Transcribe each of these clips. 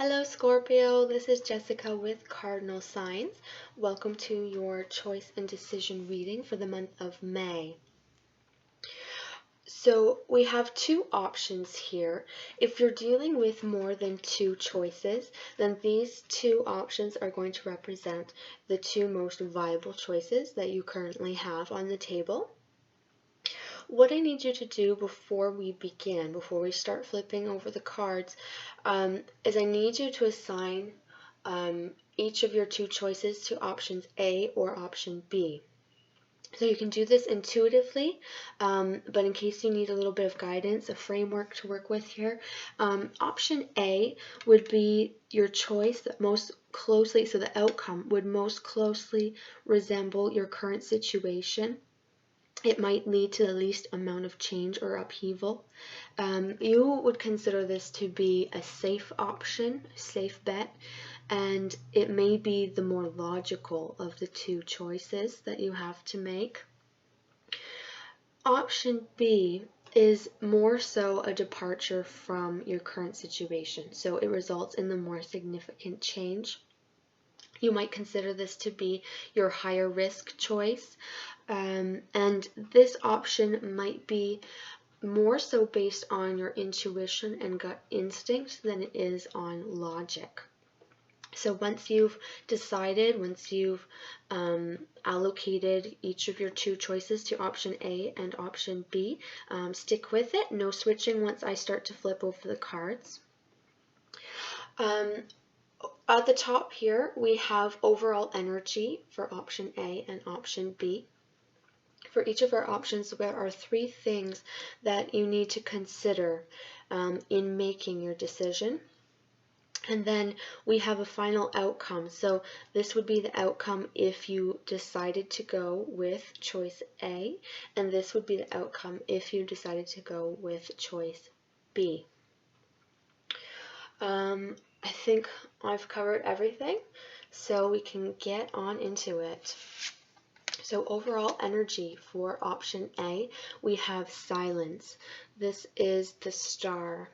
Hello Scorpio, this is Jessica with Cardinal signs. Welcome to your choice and decision reading for the month of May. So we have two options here. If you're dealing with more than two choices, then these two options are going to represent the two most viable choices that you currently have on the table. What I need you to do before we begin, before we start flipping over the cards, is I need you to assign each of your two choices to options A or option B. So you can do this intuitively, but in case you need a little bit of guidance, a framework to work with here, option A would be your choice that most closely, so the outcome would most closely resemble your current situation. It might lead to the least amount of change or upheaval. You would consider this to be a safe option, a safe bet, and it may be the more logical of the two choices that you have to make. Option B is more so a departure from your current situation, so it results in the more significant change. You might consider this to be your higher risk choice, and this option might be more so based on your intuition and gut instinct than it is on logic. So once you've decided, once you've allocated each of your two choices to option A and option B, stick with it. No switching once I start to flip over the cards. At the top here, we have overall energy for option A and option B. For each of our options, there are three things that you need to consider in making your decision. And then we have a final outcome. So this would be the outcome if you decided to go with choice A, and this would be the outcome if you decided to go with choice B. I think I've covered everything, so we can get on into it. So overall energy for option A, we have silence. This is the Star.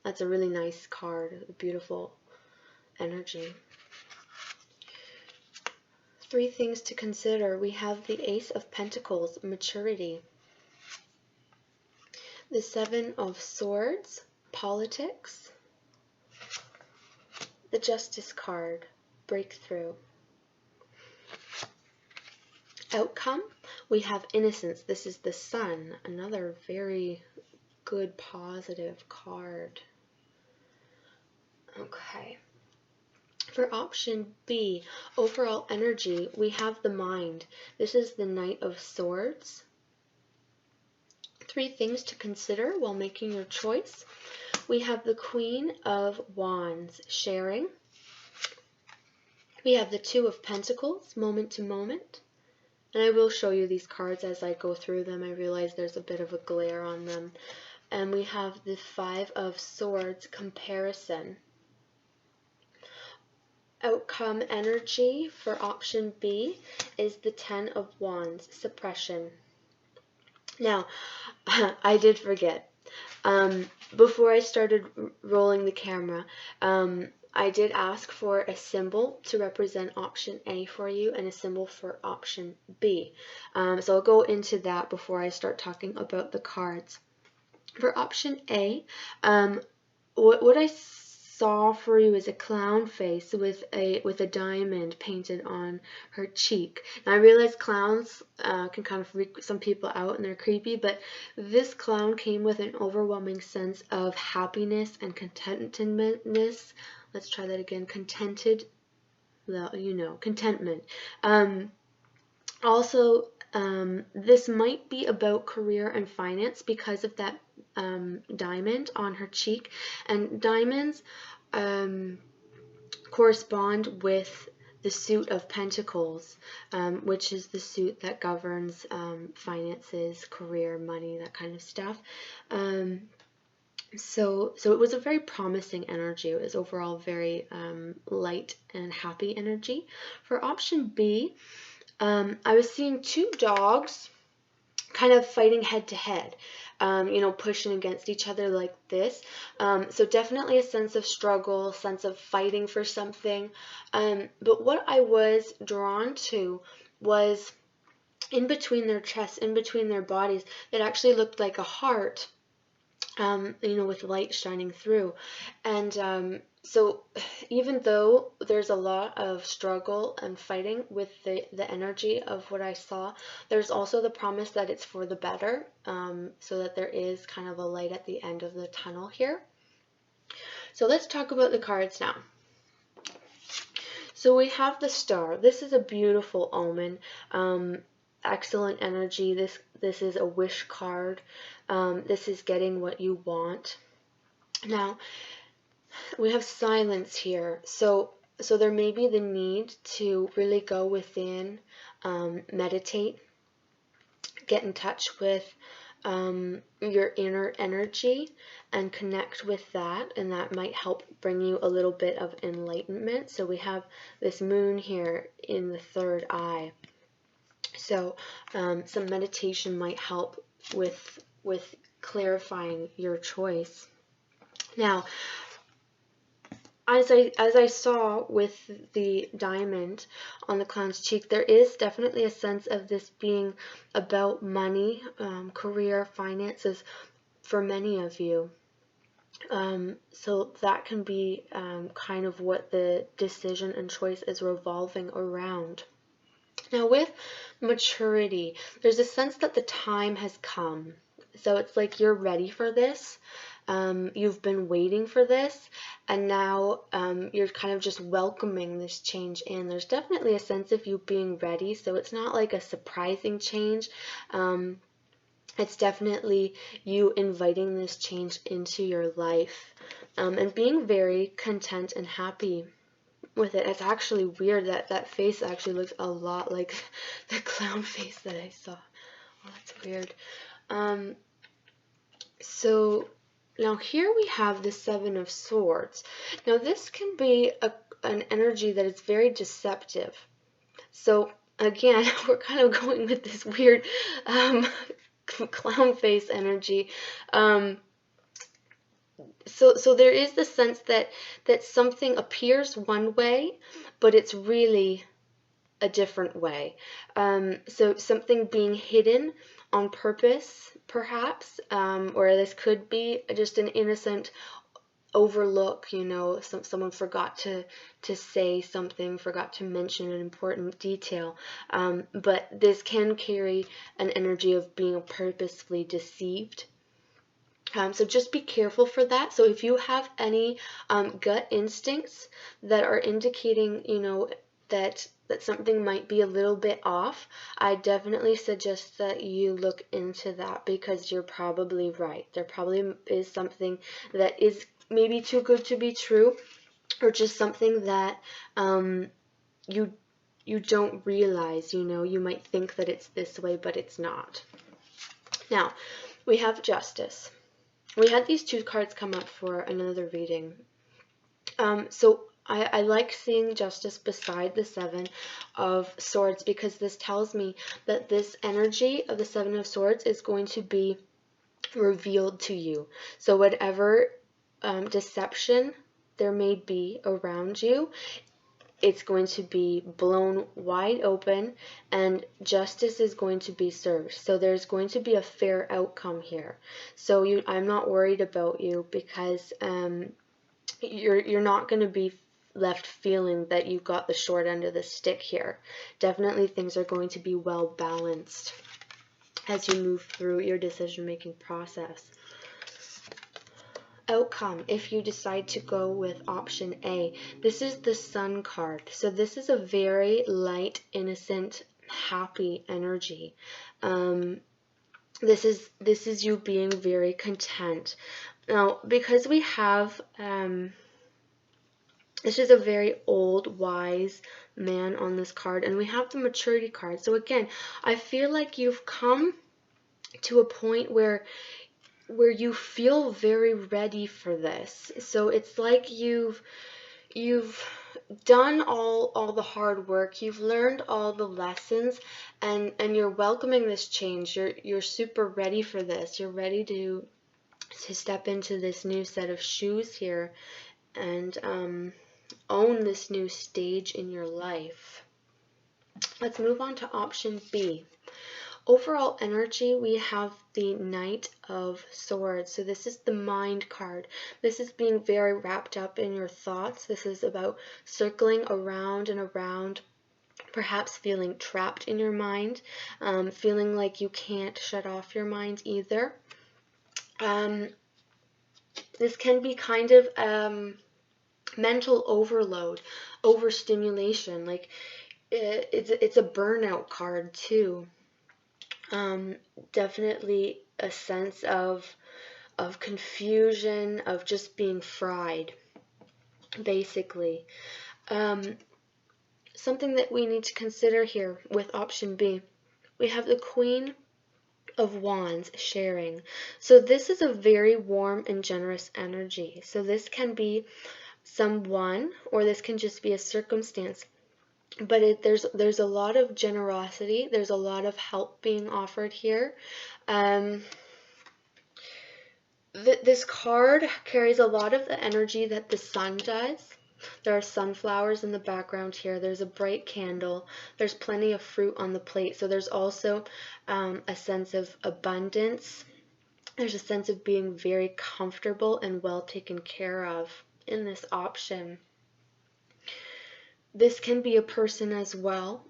That's a really nice card, a beautiful energy. Three things to consider. We have the Ace of Pentacles, maturity. The Seven of Swords, politics. The Justice card, breakthrough. Outcome, we have innocence. This is the Sun, another very good positive card. Okay. For option B, overall energy, we have the Mind. This is the Knight of Swords. Three things to consider while making your choice. We have the Queen of Wands, sharing. We have the Two of Pentacles, moment to moment. And I will show you these cards as I go through them. I realize there's a bit of a glare on them. And we have the Five of Swords, comparison. Outcome energy for option B is the Ten of Wands, suppression. Now, I did forget. Before I started rolling the camera, I did ask for a symbol to represent option A for you and a symbol for option B. So I'll go into that before I start talking about the cards. For option A, what I saw for you is a clown face with a diamond painted on her cheek. Now I realize clowns can kind of freak some people out and they're creepy, but this clown came with an overwhelming sense of happiness and contentedness. Let's try that again. Contented, well, you know, contentment. Also, this might be about career and finance because of that diamond on her cheek. And diamonds correspond with the suit of Pentacles, which is the suit that governs finances, career, money, that kind of stuff. So it was a very promising energy. It was overall very light and happy energy. For option B, I was seeing two dogs kind of fighting head to head. pushing against each other like this. So definitely a sense of struggle, sense of fighting for something. But what I was drawn to was in between their chests, in between their bodies, it actually looked like a heart, with light shining through. And so even though there's a lot of struggle and fighting with the energy of what I saw, there's also the promise that it's for the better, so that there is kind of a light at the end of the tunnel here. So let's talk about the cards now. So we have the Star. This is a beautiful omen. Excellent energy. This is a wish card. This is getting what you want. Now, we have silence here. So there may be the need to really go within, meditate, get in touch with your inner energy and connect with that, and that might help bring you a little bit of enlightenment. So we have this moon here in the third eye. So some meditation might help with clarifying your choice. Now, as I saw with the diamond on the clown's cheek, there is definitely a sense of this being about money, career, finances for many of you. So that can be kind of what the decision and choice is revolving around. Now with maturity, there's a sense that the time has come. So it's like you're ready for this. You've been waiting for this, and now you're kind of just welcoming this change in. There's definitely a sense of you being ready, so it's not like a surprising change. It's definitely you inviting this change into your life, and being very content and happy with it. It's actually weird that that face actually looks a lot like the clown face that I saw. Oh, that's weird. So now here we have the Seven of Swords. Now this can be an energy that is very deceptive. So again, we're kind of going with this weird clown face energy. So there is the sense that something appears one way, but it's really a different way. So something being hidden on purpose, perhaps, or this could be just an innocent overlook, someone forgot to say something, forgot to mention an important detail, but this can carry an energy of being purposefully deceived. So just be careful for that. So if you have any gut instincts that are indicating, that something might be a little bit off, I definitely suggest that you look into that, because you're probably right. There probably is something that is maybe too good to be true, or just something that you don't realize. You might think that it's this way, but it's not. Now, we have Justice. We had these two cards come up for another reading. So I like seeing Justice beside the Seven of Swords, because this tells me that this energy of the Seven of Swords is going to be revealed to you. So whatever deception there may be around you, it's going to be blown wide open, and justice is going to be served. So there's going to be a fair outcome here. So I'm not worried about you, because you're not going to be left feeling that you got the short end of the stick here. Definitely things are going to be well balanced as you move through your decision-making process. Outcome, if you decide to go with option A, this is the Sun card. So this is a very light, innocent, happy energy. This is you being very content. Now, because we have this is a very old, wise man on this card, and we have the Maturity card. So again, I feel like you've come to a point where you feel very ready for this. So it's like you've you've done all the hard work, you've learned all the lessons, and you're welcoming this change. You're super ready for this. You're ready to step into this new set of shoes here and own this new stage in your life. Let's move on to option B. Overall energy, we have the Knight of Swords. So this is the mind card. This is being very wrapped up in your thoughts. This is about circling around and around, perhaps feeling trapped in your mind, feeling like you can't shut off your mind either. This can be kind of mental overload, overstimulation. Like it's a burnout card too. Definitely a sense of confusion, of just being fried, basically. Something that we need to consider here with option B, we have the Queen of Wands sharing. So this is a very warm and generous energy. So this can be someone, or this can just be a circumstance. But there's a lot of generosity. There's a lot of help being offered here. This card carries a lot of the energy that the sun does. There are sunflowers in the background here. There's a bright candle. There's plenty of fruit on the plate. So there's also a sense of abundance. There's a sense of being very comfortable and well taken care of in this option. This can be a person as well.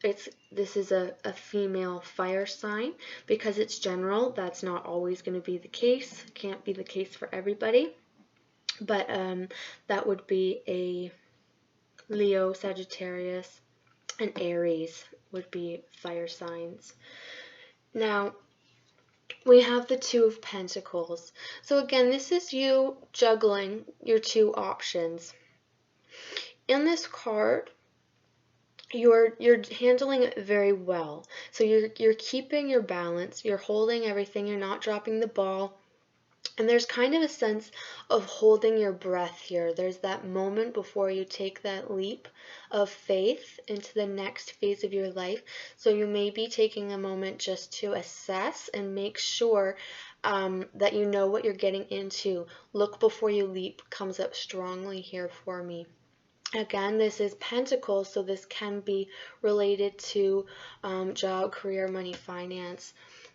This is a female fire sign. Because it's general, that's not always going to be the case. Can't be the case for everybody. But that would be a Leo, Sagittarius, and Aries would be fire signs. Now, we have the Two of Pentacles. So again, this is you juggling your two options. In this card, you're handling it very well. So you're keeping your balance, you're holding everything, you're not dropping the ball. And there's kind of a sense of holding your breath here. There's that moment before you take that leap of faith into the next phase of your life. So you may be taking a moment just to assess and make sure that you know what you're getting into. Look before you leap comes up strongly here for me. Again, this is Pentacles, so this can be related to job, career, money, finance,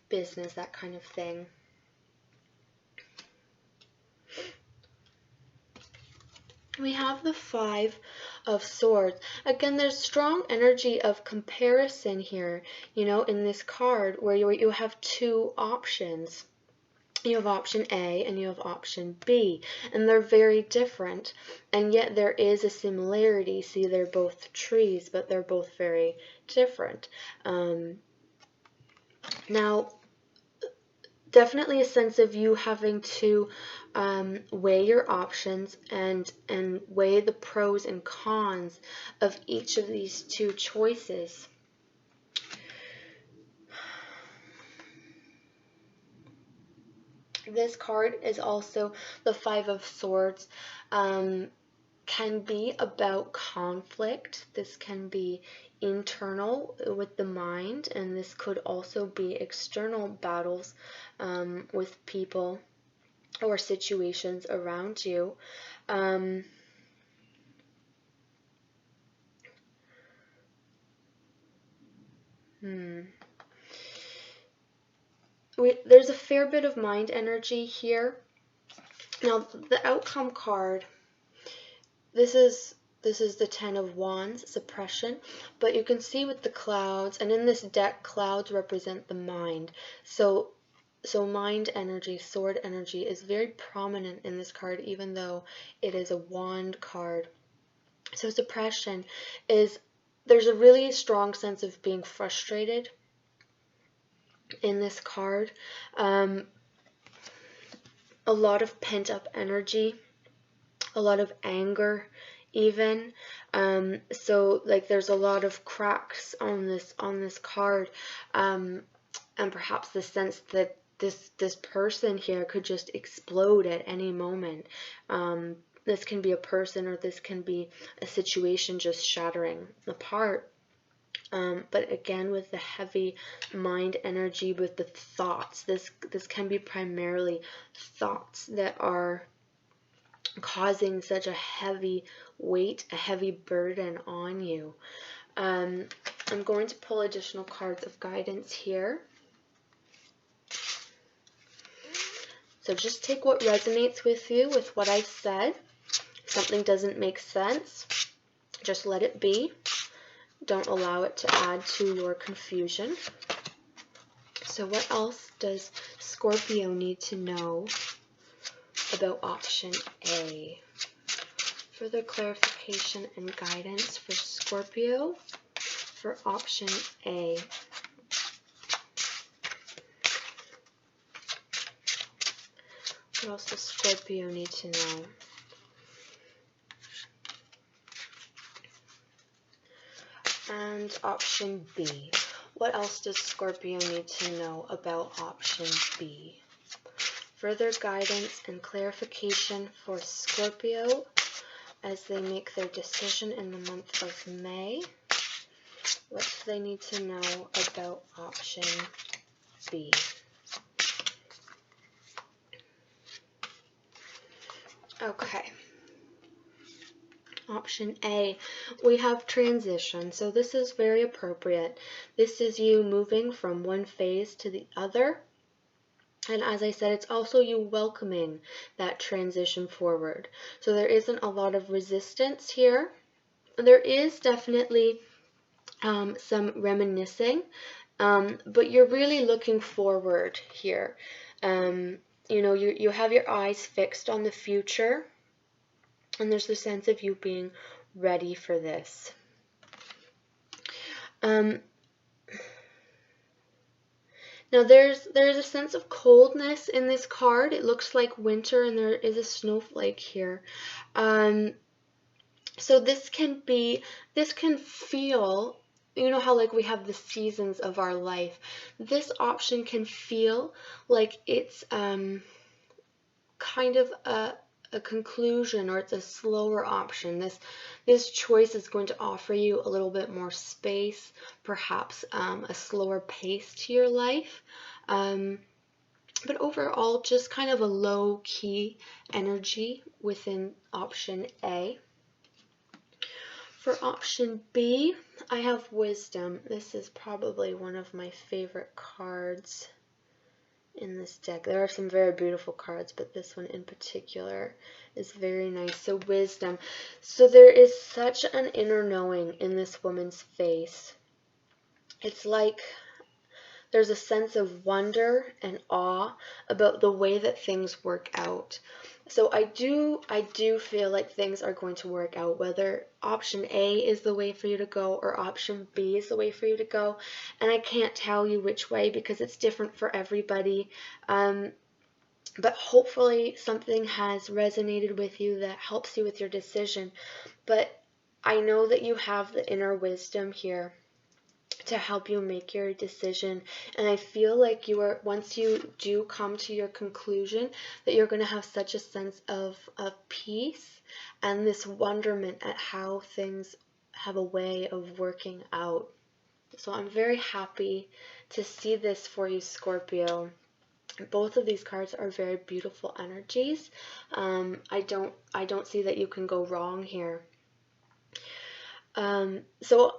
business, that kind of thing. We have the Five of Swords. Again, there's strong energy of comparison here, in this card where you have two options. You have option A and you have option B, and they're very different, and yet there is a similarity. See, they're both trees, but they're both very different. Now, definitely a sense of you having to weigh your options and weigh the pros and cons of each of these two choices. This card is also the Five of Swords. Can be about conflict. This can be internal with the mind, and this could also be external battles with people or situations around you. There's a fair bit of mind energy here. Now, the outcome card, this is the Ten of Wands, suppression, but you can see with the clouds, and in this deck, clouds represent the mind. So mind energy, sword energy is very prominent in this card, even though it is a wand card. So suppression is, there's a really strong sense of being frustrated in this card. A lot of pent-up energy, a lot of anger even. So like there's a lot of cracks on this card, and perhaps the sense that this person here could just explode at any moment. This can be a person, or this can be a situation just shattering apart. But again, with the heavy mind energy, with the thoughts, this can be primarily thoughts that are causing such a heavy weight, a heavy burden on you. I'm going to pull additional cards of guidance here. So just take what resonates with you, with what I said. If something doesn't make sense, just let it be. Don't allow it to add to your confusion. So what else does Scorpio need to know about option A? Further clarification and guidance for Scorpio for option A. What else does Scorpio need to know? And option B. What else does Scorpio need to know about option B? Further guidance and clarification for Scorpio as they make their decision in the month of May. What do they need to know about option B? Okay. Option A, we have transition. So this is very appropriate. This is you moving from one phase to the other. And as I said, it's also you welcoming that transition forward. So there isn't a lot of resistance here. There is definitely some reminiscing, but you're really looking forward here. You know, you have your eyes fixed on the future. And there's the sense of you being ready for this. Now there's a sense of coldness in this card. It looks like winter, and there is a snowflake here. So this can feel, you know how like we have the seasons of our life. This option can feel like it's kind of a conclusion, or it's a slower option. This choice is going to offer you a little bit more space, perhaps a slower pace to your life, but overall just kind of a low-key energy within option A. For option B, I have wisdom. This is probably one of my favorite cards in this deck. There are some very beautiful cards, but this one in particular is very nice. So wisdom. So there is such an inner knowing in this woman's face. It's like there's a sense of wonder and awe about the way that things work out. So I do feel like things are going to work out, whether option A is the way for you to go or option B is the way for you to go. And I can't tell you which way because it's different for everybody. But hopefully something has resonated with you that helps you with your decision. But I know that you have the inner wisdom here to help you make your decision, and I feel like once you do come to your conclusion, that you're going to have such a sense of peace and this wonderment at how things have a way of working out. So I'm very happy to see this for you, Scorpio. Both of these cards are very beautiful energies. I don't see that you can go wrong here. So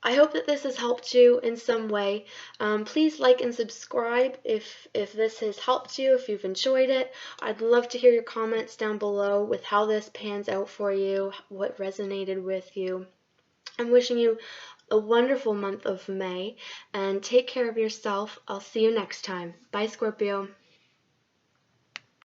I hope that this has helped you in some way. Please like and subscribe if this has helped you, if you've enjoyed it. I'd love to hear your comments down below with how this pans out for you, what resonated with you. I'm wishing you a wonderful month of May, and take care of yourself. I'll see you next time. Bye, Scorpio.